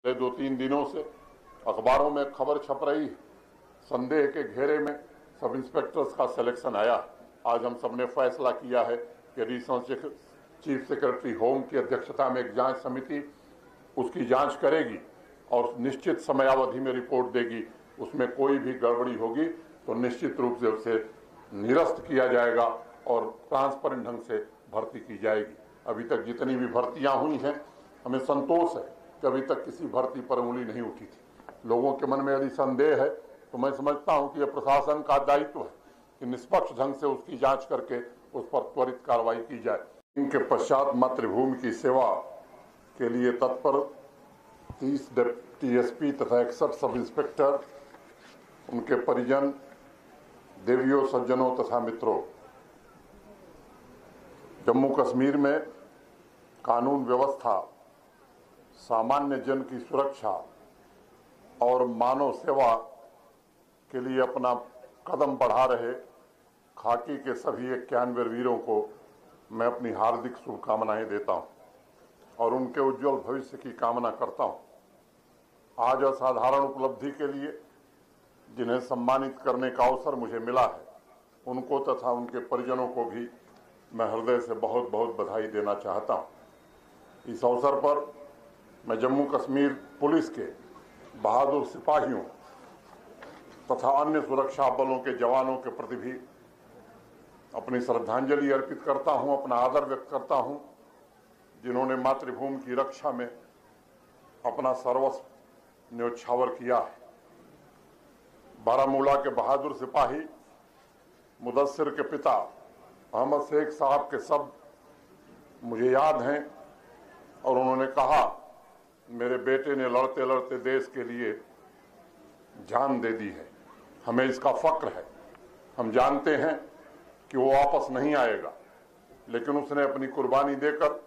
पिछले 2-3 दिनों से अखबारों में खबर छप रही है, संदेह के घेरे में सब इंस्पेक्टर्स का सिलेक्शन आया। आज हम सब ने फैसला किया है कि एडिशनल चीफ सेक्रेटरी होम की अध्यक्षता में एक जांच समिति उसकी जांच करेगी और निश्चित समयावधि में रिपोर्ट देगी। उसमें कोई भी गड़बड़ी होगी तो निश्चित रूप से उसे निरस्त किया जाएगा और ट्रांसपेरेंट ढंग से भर्ती की जाएगी। अभी तक जितनी भी भर्तियां हुई हैं, हमें संतोष है कि अभी तक किसी भर्ती पर उंगली नहीं उठी थी। लोगों के मन में यदि संदेह है तो मैं समझता हूं कि यह प्रशासन का दायित्व है कि निष्पक्ष ढंग से उसकी जांच करके उस पर त्वरित कार्रवाई की जाए। इनके पश्चात मातृभूमि की सेवा के लिए तत्पर 30 डिप्टी एसपी तथा 61 सब इंस्पेक्टर, उनके परिजन, देवियों, सज्जनों तथा मित्रों, जम्मू कश्मीर में कानून व्यवस्था, सामान्य जन की सुरक्षा और मानव सेवा के लिए अपना कदम बढ़ा रहे खाकी के सभी 91 वीरों को मैं अपनी हार्दिक शुभकामनाएं देता हूं और उनके उज्जवल भविष्य की कामना करता हूं। आज असाधारण उपलब्धि के लिए जिन्हें सम्मानित करने का अवसर मुझे मिला है, उनको तथा उनके परिजनों को भी मैं हृदय से बहुत बहुत बधाई देना चाहता हूं। इस अवसर पर मैं जम्मू कश्मीर पुलिस के बहादुर सिपाहियों तथा अन्य सुरक्षा बलों के जवानों के प्रति भी अपनी श्रद्धांजलि अर्पित करता हूं, अपना आदर व्यक्त करता हूं, जिन्होंने मातृभूमि की रक्षा में अपना सर्वस्व न्योछावर किया है। बारामूला के बहादुर सिपाही मुदस्सिर के पिता अहमद शेख साहब के शब्द मुझे याद हैं और उन्होंने कहा, मेरे बेटे ने लड़ते लड़ते देश के लिए जान दे दी है, हमें इसका फक्र है। हम जानते हैं कि वो वापस नहीं आएगा, लेकिन उसने अपनी कुर्बानी देकर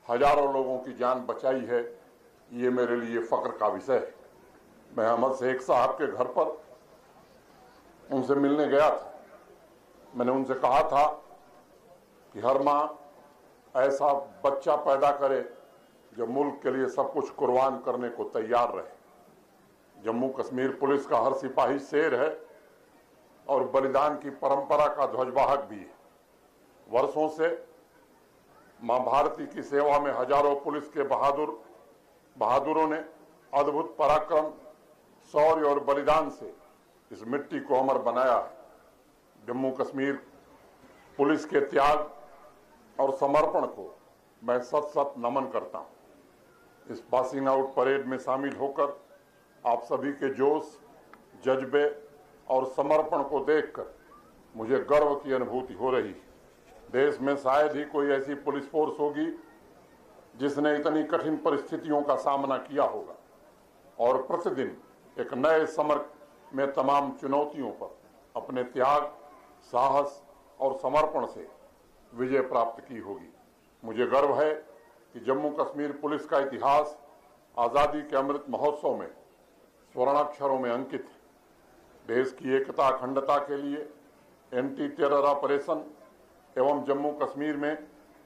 हजारों लोगों की जान बचाई है। ये मेरे लिए फक्र का विषय है। मैं अहमद शेख साहब के घर पर उनसे मिलने गया था। मैंने उनसे कहा था कि हर माँ ऐसा बच्चा पैदा करे जो मुल्क के लिए सब कुछ कुर्बान करने को तैयार रहे। जम्मू कश्मीर पुलिस का हर सिपाही शेर है और बलिदान की परंपरा का ध्वजवाहक भी है। वर्षों से मां भारती की सेवा में हजारों पुलिस के बहादुरों ने अद्भुत पराक्रम, शौर्य और बलिदान से इस मिट्टी को अमर बनाया है। जम्मू कश्मीर पुलिस के त्याग और समर्पण को मैं सत सत नमन करता हूं। इस पासिंग आउट परेड में शामिल होकर आप सभी के जोश, जज्बे और समर्पण को देखकर मुझे गर्व की अनुभूति हो रही है। देश में शायद ही कोई ऐसी पुलिस फोर्स होगी जिसने इतनी कठिन परिस्थितियों का सामना किया होगा और प्रतिदिन एक नए समर में तमाम चुनौतियों पर अपने त्याग, साहस और समर्पण से विजय प्राप्त की होगी। मुझे गर्व है कि जम्मू कश्मीर पुलिस का इतिहास आज़ादी के अमृत महोत्सव में स्वर्णाक्षरों में अंकित है। देश की एकता, अखंडता के लिए एंटी टेरर ऑपरेशन एवं जम्मू कश्मीर में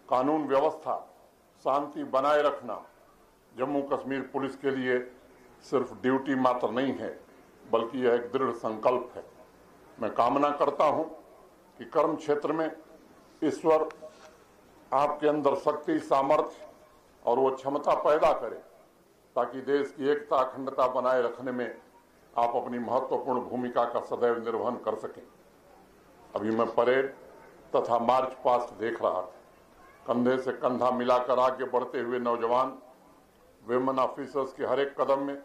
कानून व्यवस्था, शांति बनाए रखना जम्मू कश्मीर पुलिस के लिए सिर्फ ड्यूटी मात्र नहीं है, बल्कि यह एक दृढ़ संकल्प है। मैं कामना करता हूं कि कर्म क्षेत्र में ईश्वर आपके अंदर शक्ति, सामर्थ्य और वो क्षमता पैदा करे ताकि देश की एकता, अखंडता बनाए रखने में आप अपनी महत्वपूर्ण भूमिका का सदैव निर्वहन कर सकें। अभी मैं परेड तथा मार्च पास्ट देख रहा था। कंधे से कंधा मिलाकर आगे बढ़ते हुए नौजवान, विमेन ऑफिसर्स के हर एक कदम में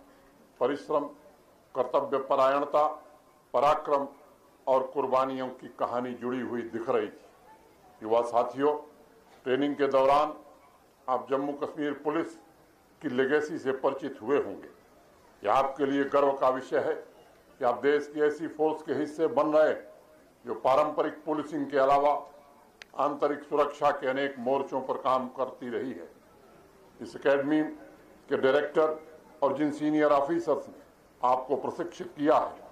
परिश्रम, कर्तव्य परायणता, पराक्रम और कुर्बानियों की कहानी जुड़ी हुई दिख रही थी। युवा साथियों, ट्रेनिंग के दौरान आप जम्मू कश्मीर पुलिस की लेगेसी से परिचित हुए होंगे। यह आपके लिए गर्व का विषय है कि आप देश की ऐसी फोर्स के हिस्से बन रहे हैं जो पारंपरिक पुलिसिंग के अलावा आंतरिक सुरक्षा के अनेक मोर्चों पर काम करती रही है। इस एकेडमी के डायरेक्टर और जिन सीनियर ऑफिसर्स ने आपको प्रशिक्षित किया है,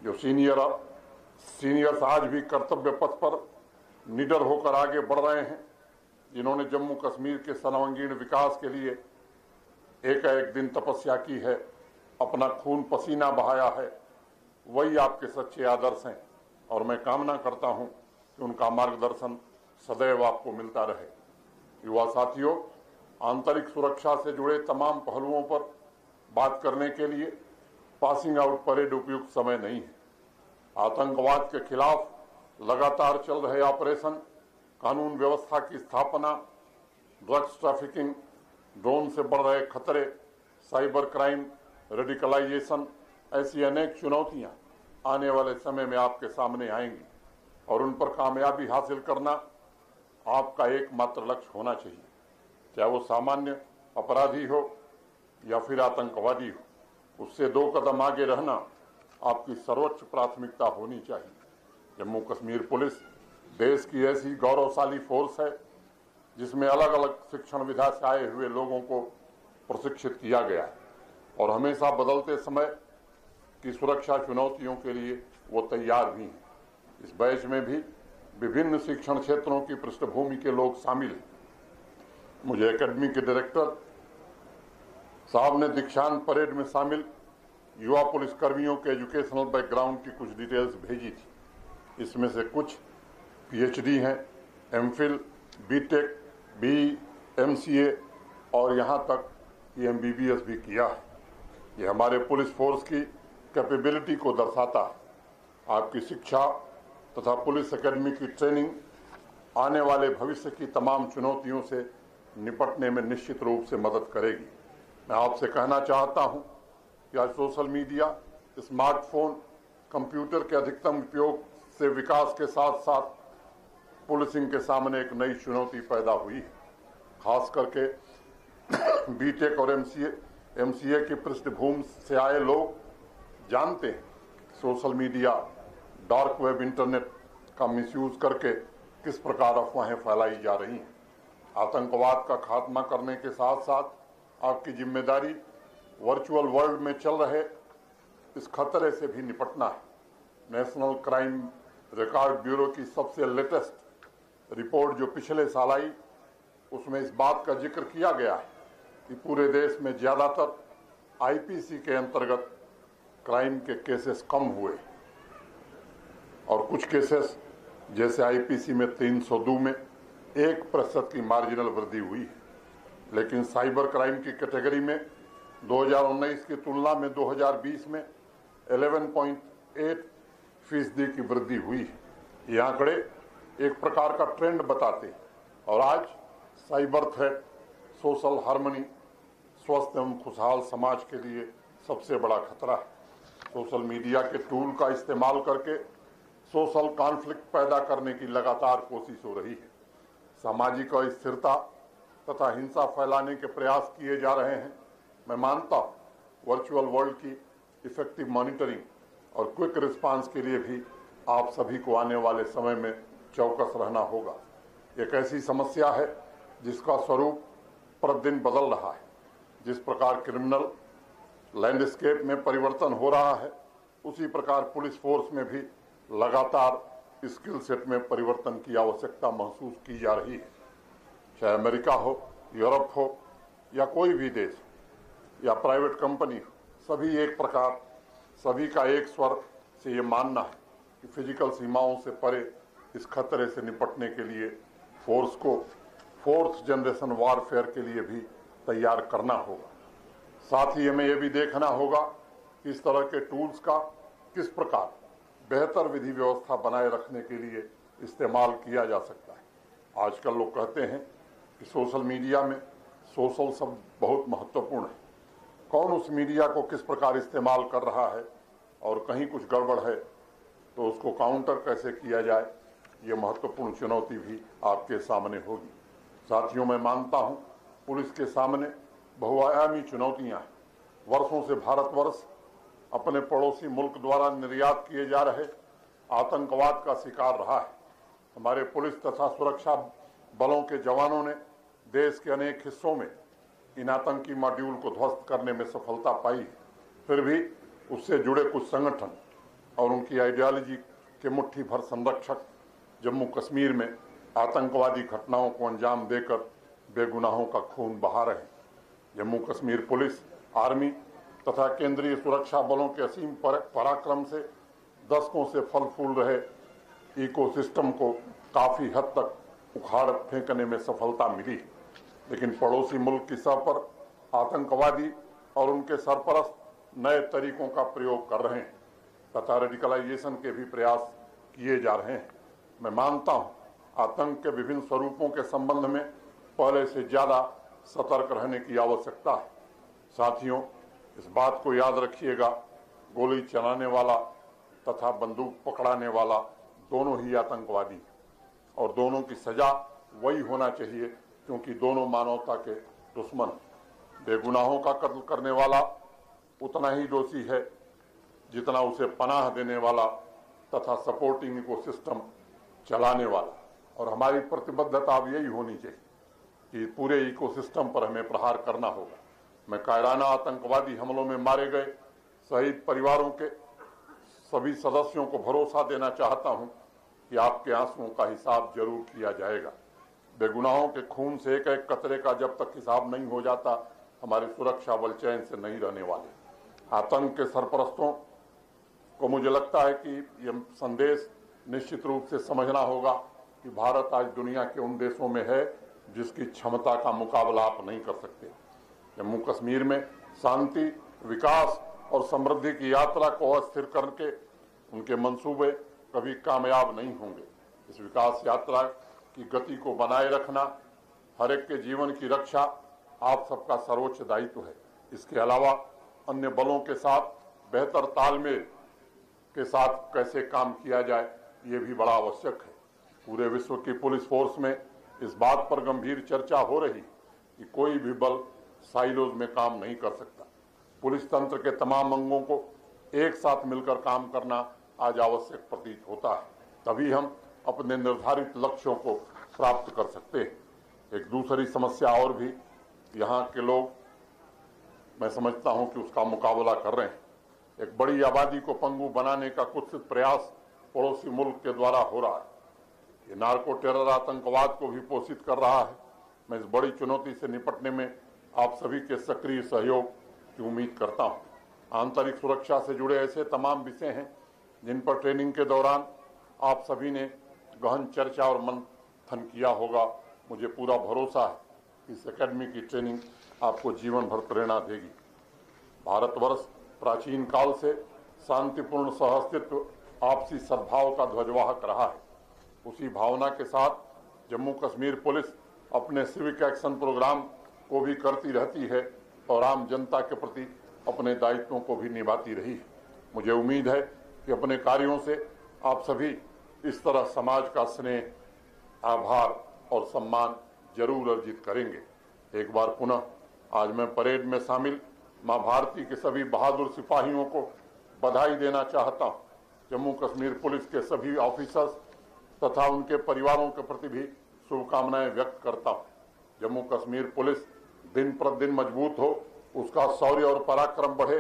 जो सीनियर्स आज भी कर्तव्य पथ पर निडर होकर आगे बढ़ रहे हैं, जिन्होंने जम्मू कश्मीर के सर्वांगीण विकास के लिए एक एक दिन तपस्या की है, अपना खून पसीना बहाया है, वही आपके सच्चे आदर्श हैं और मैं कामना करता हूं कि उनका मार्गदर्शन सदैव आपको मिलता रहे। युवा साथियों, आंतरिक सुरक्षा से जुड़े तमाम पहलुओं पर बात करने के लिए पासिंग आउट परेड उपयुक्त समय नहीं है। आतंकवाद के खिलाफ लगातार चल रहे ऑपरेशन, कानून व्यवस्था की स्थापना, ड्रग्स ट्रैफिकिंग, ड्रोन से बढ़ रहे खतरे, साइबर क्राइम, रेडिकलाइजेशन, ऐसी अनेक चुनौतियां आने वाले समय में आपके सामने आएंगी और उन पर कामयाबी हासिल करना आपका एकमात्र लक्ष्य होना चाहिए, चाहे वो सामान्य अपराधी हो या फिर आतंकवादी हो। उससे 2 कदम आगे रहना आपकी सर्वोच्च प्राथमिकता होनी चाहिए। जम्मू कश्मीर पुलिस देश की ऐसी गौरवशाली फोर्स है जिसमें अलग अलग शिक्षण विधा से आए हुए लोगों को प्रशिक्षित किया गया है और हमेशा बदलते समय की सुरक्षा चुनौतियों के लिए वो तैयार भी हैं। इस बैच में भी विभिन्न शिक्षण क्षेत्रों की पृष्ठभूमि के लोग शामिल हैं। मुझे एकेडमी के डायरेक्टर साहब ने दीक्षांत परेड में शामिल युवा पुलिसकर्मियों के एजुकेशनल बैकग्राउंड की कुछ डिटेल्स भेजी थी। इसमें से कुछ पीएचडी हैं, एमफिल, बीटेक, बी, एमसीए और यहाँ तक कि एमबीबीएस भी किया है। ये हमारे पुलिस फोर्स की कैपेबिलिटी को दर्शाता है। आपकी शिक्षा तथा पुलिस एकेडमी की ट्रेनिंग आने वाले भविष्य की तमाम चुनौतियों से निपटने में निश्चित रूप से मदद करेगी। मैं आपसे कहना चाहता हूं कि आज सोशल मीडिया, स्मार्टफोन, कंप्यूटर के अधिकतम उपयोग से विकास के साथ साथ पुलिसिंग के सामने एक नई चुनौती पैदा हुई है। खास करके बीटेक और एमसीए की पृष्ठभूमि से आए लोग जानते हैं social media, dark web, internet का मिसयूज करके किस प्रकार अफवाहें फैलाई जा रही हैं। आतंकवाद का खात्मा करने के साथ साथ आपकी जिम्मेदारी वर्चुअल वर्ल्ड में चल रहे इस खतरे से भी निपटना है। नेशनल क्राइम रिकॉर्ड ब्यूरो की सबसे लेटेस्ट रिपोर्ट जो पिछले साल आई, उसमें इस बात का जिक्र किया गया है कि पूरे देश में ज्यादातर आईपीसी के अंतर्गत क्राइम के केसेस कम हुए और कुछ केसेस जैसे आईपीसी में 302 में 1% की मार्जिनल वृद्धि हुई है। लेकिन साइबर क्राइम की कैटेगरी में 2019 की तुलना में 2020 में 11.8% की वृद्धि हुई है। ये आंकड़े एक प्रकार का ट्रेंड बताते हैं और आज साइबर थ्रेट सोशल हार्मनी, स्वस्थ एवं खुशहाल समाज के लिए सबसे बड़ा खतरा है। सोशल मीडिया के टूल का इस्तेमाल करके सोशल कॉन्फ्लिक्ट पैदा करने की लगातार कोशिश हो रही है। सामाजिक अस्थिरता तथा हिंसा फैलाने के प्रयास किए जा रहे हैं। मैं मानता हूं वर्चुअल वर्ल्ड की इफेक्टिव मॉनिटरिंग और क्विक रिस्पांस के लिए भी आप सभी को आने वाले समय में चौकस रहना होगा। एक ऐसी समस्या है जिसका स्वरूप प्रतिदिन बदल रहा है। जिस प्रकार क्रिमिनल लैंडस्केप में परिवर्तन हो रहा है, उसी प्रकार पुलिस फोर्स में भी लगातार स्किल सेट में परिवर्तन की आवश्यकता महसूस की जा रही है। चाहे अमेरिका हो, यूरोप हो या कोई भी देश या प्राइवेट कंपनी हो, सभी एक प्रकार, सभी का एक स्वर से ये मानना है कि फिजिकल सीमाओं से परे इस खतरे से निपटने के लिए फोर्स को फोर्थ जनरेशन वारफेयर के लिए भी तैयार करना होगा। साथ ही हमें यह भी देखना होगा कि इस तरह के टूल्स का किस प्रकार बेहतर विधि व्यवस्था बनाए रखने के लिए इस्तेमाल किया जा सकता है। आजकल लोग कहते हैं कि सोशल मीडिया में सोशल शब्द बहुत महत्वपूर्ण है। कौन उस मीडिया को किस प्रकार इस्तेमाल कर रहा है और कहीं कुछ गड़बड़ है तो उसको काउंटर कैसे किया जाए, ये महत्वपूर्ण चुनौती भी आपके सामने होगी। साथियों, मैं मानता हूं पुलिस के सामने बहुआयामी चुनौतियां हैं। वर्षों से भारतवर्ष अपने पड़ोसी मुल्क द्वारा निर्यात किए जा रहे आतंकवाद का शिकार रहा है। हमारे पुलिस तथा सुरक्षा बलों के जवानों ने देश के अनेक हिस्सों में इन आतंकी मॉड्यूल को ध्वस्त करने में सफलता पाई है। फिर भी उससे जुड़े कुछ संगठन और उनकी आइडियोलॉजी के मुट्ठी भर संरक्षक जम्मू कश्मीर में आतंकवादी घटनाओं को अंजाम देकर बेगुनाहों का खून बहा रहे हैं। जम्मू कश्मीर पुलिस, आर्मी तथा केंद्रीय सुरक्षा बलों के असीम पराक्रम से दशकों से फल फूल रहे इकोसिस्टम को काफी हद तक उखाड़ फेंकने में सफलता मिली, लेकिन पड़ोसी मुल्क की सतह पर आतंकवादी और उनके सरपरस्त नए तरीकों का प्रयोग कर रहे हैं तथा रेडिकलाइजेशन के भी प्रयास किए जा रहे हैं। मैं मानता हूं आतंक के विभिन्न स्वरूपों के संबंध में पहले से ज्यादा सतर्क रहने की आवश्यकता है। साथियों, इस बात को याद रखिएगा, गोली चलाने वाला तथा बंदूक पकड़ाने वाला दोनों ही आतंकवादी हैं और दोनों की सजा वही होना चाहिए, क्योंकि दोनों मानवता के दुश्मन। बेगुनाहों का कत्ल करने वाला उतना ही दोषी है जितना उसे पनाह देने वाला तथा सपोर्टिंग इकोसिस्टम चलाने वाला। और हमारी प्रतिबद्धता अब यही होनी चाहिए कि पूरे इकोसिस्टम पर हमें प्रहार करना होगा। मैं कायराना आतंकवादी हमलों में मारे गए शहीद परिवारों के सभी सदस्यों को भरोसा देना चाहता हूं कि आपके आंसुओं का हिसाब जरूर किया जाएगा। बेगुनाहों के खून से एक एक कतरे का जब तक हिसाब नहीं हो जाता, हमारे सुरक्षा बल चैन से नहीं रहने वाले। आतंक के सरपरस्तों को मुझे लगता है कि यह संदेश निश्चित रूप से समझना होगा कि भारत आज दुनिया के उन देशों में है जिसकी क्षमता का मुकाबला आप नहीं कर सकते। जम्मू कश्मीर में शांति, विकास और समृद्धि की यात्रा को अस्थिर करके उनके मंसूबे कभी कामयाब नहीं होंगे। इस विकास यात्रा की गति को बनाए रखना, हर एक के जीवन की रक्षा आप सबका सर्वोच्च दायित्व है। इसके अलावा अन्य बलों के साथ बेहतर तालमेल के साथ कैसे काम किया जाए, ये भी बड़ा आवश्यक है। पूरे विश्व की पुलिस फोर्स में इस बात पर गंभीर चर्चा हो रही कि कोई भी बल साइलोज में काम नहीं कर सकता। पुलिस तंत्र के तमाम अंगों को एक साथ मिलकर काम करना आज आवश्यक प्रतीत होता है, तभी हम अपने निर्धारित लक्ष्यों को प्राप्त कर सकते हैं। एक दूसरी समस्या और भी यहाँ के लोग, मैं समझता हूँ कि उसका मुकाबला कर रहे हैं। एक बड़ी आबादी को पंगु बनाने का कुत्सित प्रयास पड़ोसी मुल्क के द्वारा हो रहा है। ये नार्को टेरर आतंकवाद को भी पोषित कर रहा है। मैं इस बड़ी चुनौती से निपटने में आप सभी के सक्रिय सहयोग की उम्मीद करता हूँ। आंतरिक सुरक्षा से जुड़े ऐसे तमाम विषय हैं जिन पर ट्रेनिंग के दौरान आप सभी ने गहन चर्चा और मंथन किया होगा। मुझे पूरा भरोसा है कि इस एकेडमी की ट्रेनिंग आपको जीवन भर प्रेरणा देगी। भारतवर्ष प्राचीन काल से शांतिपूर्ण सहअस्तित्व, आपसी सद्भाव का ध्वजवाहक रहा है। उसी भावना के साथ जम्मू कश्मीर पुलिस अपने सिविक एक्शन प्रोग्राम को भी करती रहती है और आम जनता के प्रति अपने दायित्वों को भी निभाती रही है। मुझे उम्मीद है कि अपने कार्यों से आप सभी इस तरह समाज का स्नेह, आभार और सम्मान जरूर अर्जित करेंगे। एक बार पुनः आज मैं परेड में शामिल मां भारती के सभी बहादुर सिपाहियों को बधाई देना चाहता हूं। जम्मू कश्मीर पुलिस के सभी ऑफिसर्स तथा उनके परिवारों के प्रति भी शुभकामनाएं व्यक्त करता हूं। जम्मू कश्मीर पुलिस दिन प्रतिदिन मजबूत हो, उसका शौर्य और पराक्रम बढ़े।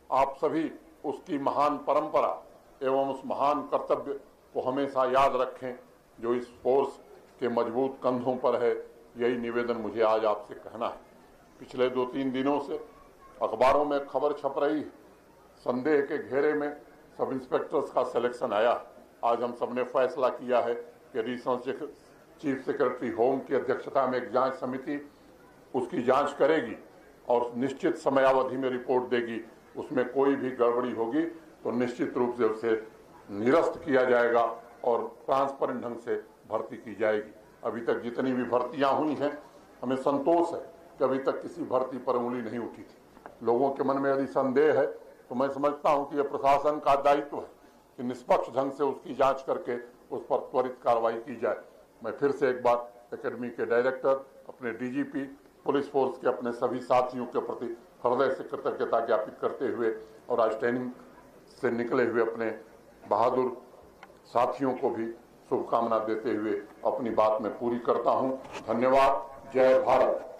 आप सभी उसकी महान परंपरा एवं उस महान कर्तव्य को हमेशा याद रखें जो इस फोर्स के मजबूत कंधों पर है। यही निवेदन मुझे आज आपसे कहना है। पिछले 2-3 दिनों से अखबारों में खबर छप रही है, संदेह के घेरे में सब इंस्पेक्टर्स का सिलेक्शन आया। आज हम सबने फैसला किया है कि एडिशनल चीफ सेक्रेटरी होम की अध्यक्षता में एक जांच समिति उसकी जांच करेगी और निश्चित समयावधि में रिपोर्ट देगी। उसमें कोई भी गड़बड़ी होगी तो निश्चित रूप से उसे निरस्त किया जाएगा और ट्रांसपेरेंट ढंग से भर्ती की जाएगी। अभी तक जितनी भी भर्तियां हुई हैं, हमें संतोष है कि अभी तक किसी भर्ती पर उंगली नहीं उठी थी। लोगों के मन में यदि संदेह है तो मैं समझता हूं कि यह प्रशासन का दायित्व है कि निष्पक्ष ढंग से उसकी जांच करके उस पर त्वरित कार्रवाई की जाए। मैं फिर से एक बार एकेडमी के डायरेक्टर, अपने डीजीपी, पुलिस फोर्स के अपने सभी साथियों के प्रति हृदय से कृतज्ञता ज्ञापित करते हुए और आज ट्रेनिंग से निकले हुए अपने बहादुर साथियों को भी शुभकामना देते हुए अपनी बात में पूरी करता हूं। धन्यवाद। जय भारत।